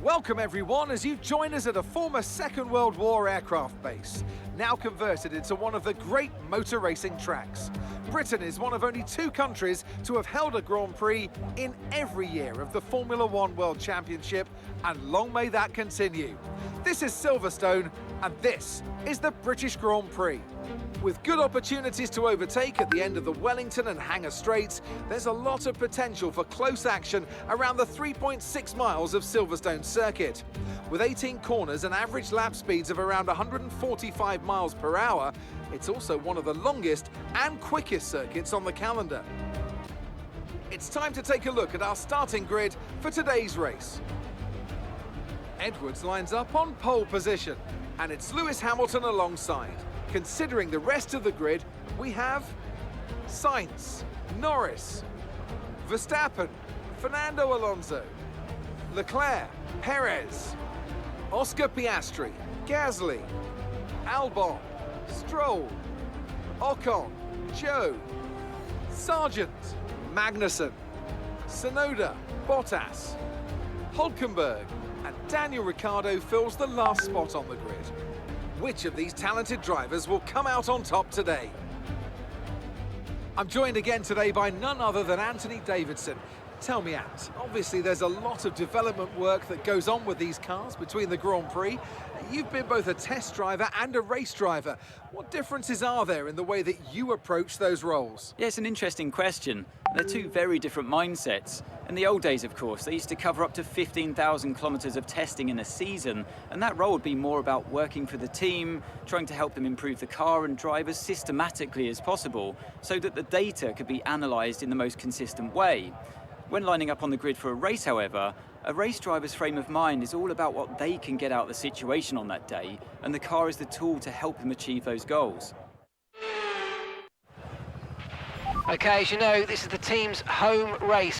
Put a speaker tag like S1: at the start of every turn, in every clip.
S1: Welcome everyone as you join us at a former Second World War aircraft base, now converted into one of the great motor racing tracks. Britain is one of only 2 countries to have held a Grand Prix in every year of the Formula One World Championship, and long may that continue. This is Silverstone, and this is the British Grand Prix. With good opportunities to overtake at the end of the Wellington and Hangar Straights, there's a lot of potential for close action around the 3.6 miles of Silverstone circuit. With 18 corners and average lap speeds of around 145 miles per hour, it's also one of the longest and quickest circuits on the calendar. It's time to take a look at our starting grid for today's race. Edwards lines up on pole position, and it's Lewis Hamilton alongside. Considering the rest of the grid, we have Sainz, Norris, Verstappen, Fernando Alonso, Leclerc, Perez, Oscar Piastri, Gasly, Albon, Stroll, Ocon, Zhou, Sargent, Magnussen, Tsunoda, Bottas, Hülkenberg, and Daniel Ricciardo fills the last spot on the grid. Which of these talented drivers will come out on top today? I'm joined again today by none other than Anthony Davidson. Tell me, Ant, obviously there's a lot of development work that goes on with these cars between the Grand Prix. You've been both a test driver and a race driver. What differences are there in the way that you approach those roles?
S2: Yeah, it's an interesting question. They're 2 very different mindsets. In the old days, of course, they used to cover up to 15,000 kilometres of testing in a season, and that role would be more about working for the team, trying to help them improve the car and drive as systematically as possible, so that the data could be analysed in the most consistent way. When lining up on the grid for a race, however, a race driver's frame of mind is all about what they can get out of the situation on that day, and the car is the tool to help them achieve those goals.
S3: Okay, as you know, this is the team's home race.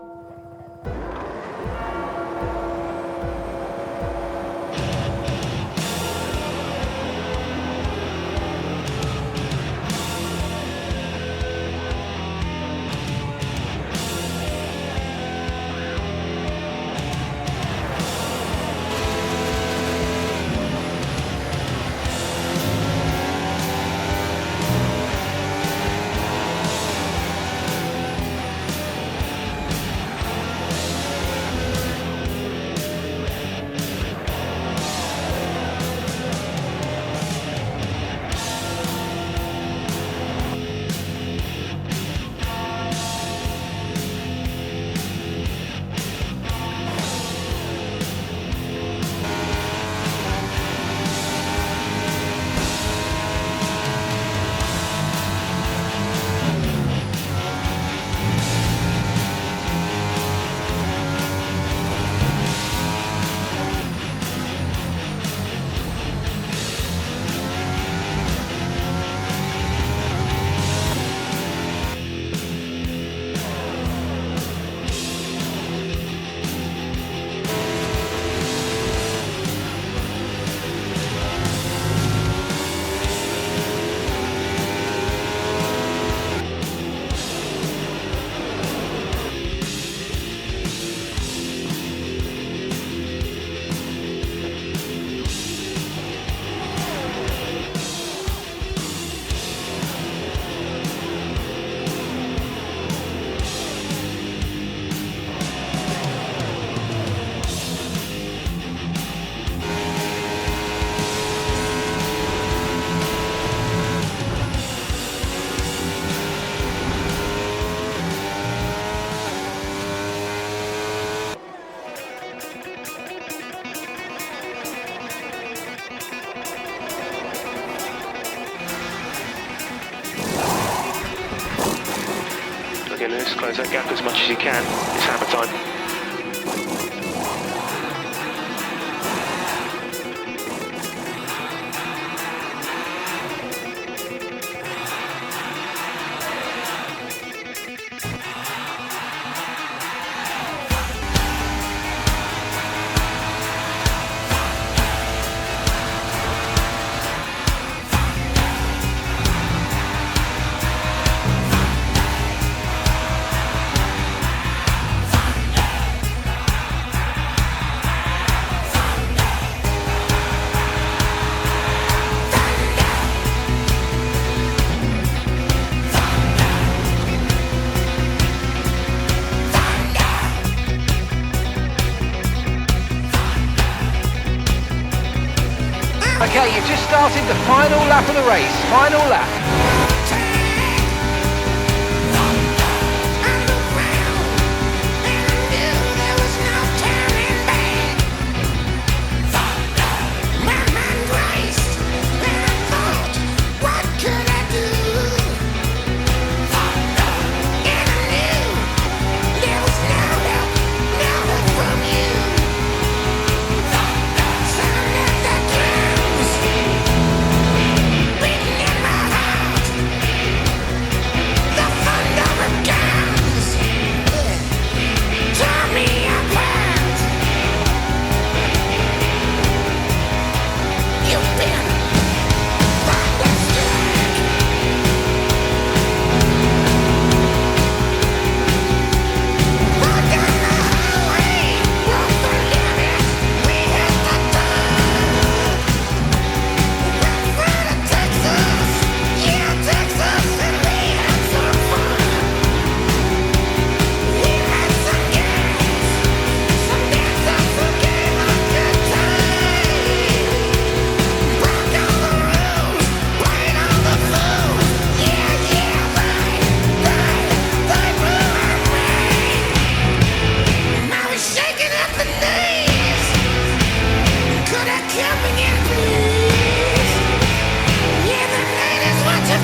S4: Okay, Lewis, close that gap as much as you can. It's hammer time.
S3: Okay, you've just started the final lap of the race. Final lap.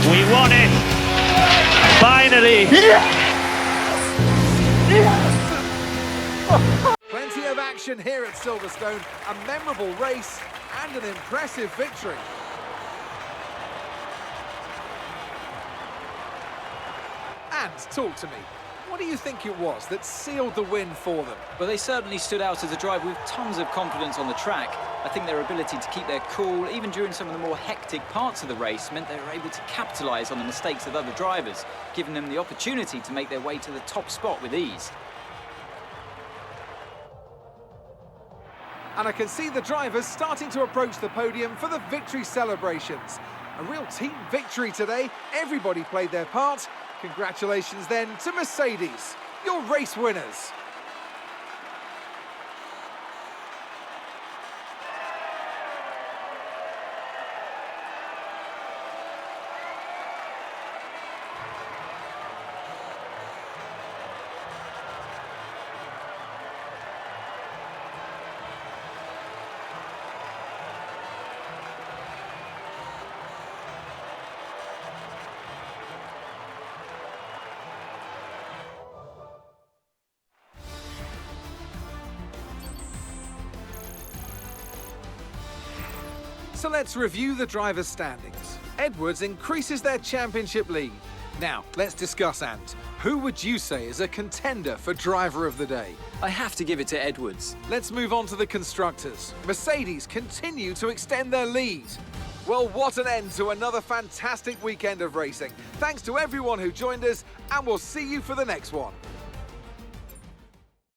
S5: We won it! Finally!
S1: Plenty of action here at Silverstone, a memorable race and an impressive victory. And talk to me, what do you think it was that sealed the win for them?
S2: Well, they certainly stood out as a driver with tons of confidence on the track. I think their ability to keep their cool, even during some of the more hectic parts of the race, meant they were able to capitalise on the mistakes of other drivers, giving them the opportunity to make their way to the top spot with ease.
S1: And I can see the drivers starting to approach the podium for the victory celebrations. A real team victory today. Everybody played their part. Congratulations then to Mercedes, your race winners. So let's review the drivers' standings. Edwards increases their championship lead. Now, let's discuss, Ant. Who would you say is a contender for driver of the day?
S2: I have to give it to Edwards.
S1: Let's move on to the constructors. Mercedes continue to extend their lead. Well, what an end to another fantastic weekend of racing. Thanks to everyone who joined us, and we'll see you for the next one.